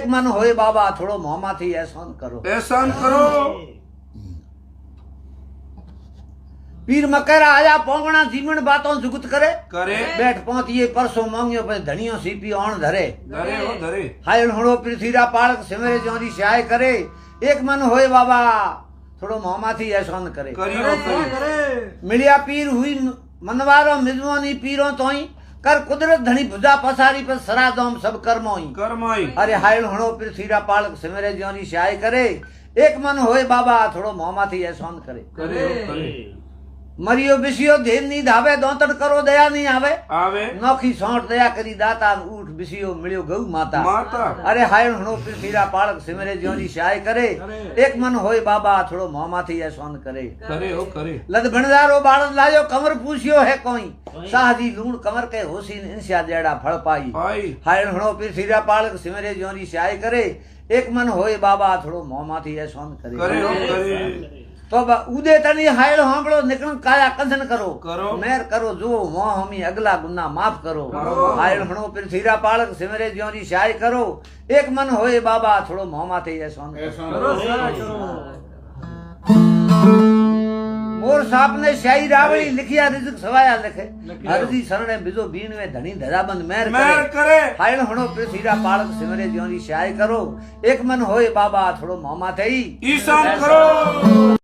एक मन होए बाबा थोड़ो मोहमा थी एहसान करो। एहसान करो। पीर मकरा आया पोंगणा जीवन बातों जुगत करे। करे। बैठ पहुंचिए परसों मांगियो पे धनियो सीपी ऑन धरे। धरे हो धरे। हायल हणो पृथ्वीरा पालक सिमरे जोरी सहाय करे। एक मन होए बाबा थोड़ो मोहमा थी एहसान करे। करियो मिलिया पीर हुई मनवारो मिजवानी पीरों तोई कर कुदरत धनी भुजा पसारी पर सरादोम सब कर्मोई। कर्मोई। अरे हायल हणो पृथ्वीरा पालक सिमरे जोरी सहाय करे। एक मन होए बाबा थोड़ो मोहमा थी एहसान करे। करियो करे। मरियो बिसियो धेन नी धावे दोतड़ करो दया नहीं आवे। आवे। नौखी सौंट दया करी दाता ऊठ बिसियो मिलियो गौ माता। माता। अरे हायल हणो पृथ्वीरा पालक सिमरे जोरी सहाय करे। एक मन होए बाबा थोड़ो मोहमा थी एहसान करे। करे हो करे। लद भणदारो बाळद लायो कमर पूछियो है कोई। साहदी लूण कमर के होसीन इंसिया जेड़ा फल पाई। हायल हणो पृथ्वीरा पालक सिमरे जोरी सहाय करे। एक मन होए बाबा थोड़ो मोहमा थी एहसान करे। करे हो करे। तो उदे तनी हायल हांबड़ो निकल काया कंधन करो। करो। मेर करो जो मोह हमी अगला गुना माफ करो। हायल हणो पृथ्वीरा पालक सिमरे जोरी सहाय करो। एक मन होए बाबा थोड़ो मोहमा थे एहसान करो। मोर साहब ने शाही रावड़ी लिखिया रिज़्क सवाया लिखे। हरदी सरणे बिजो बीन में धनी धराबंद मेर करे। हायल हणो पृथ्वीरा पालक सिमरे जोरी सहाय करो। एक मन होए बाबा थोड़ो मोहमा थे ईशान करो।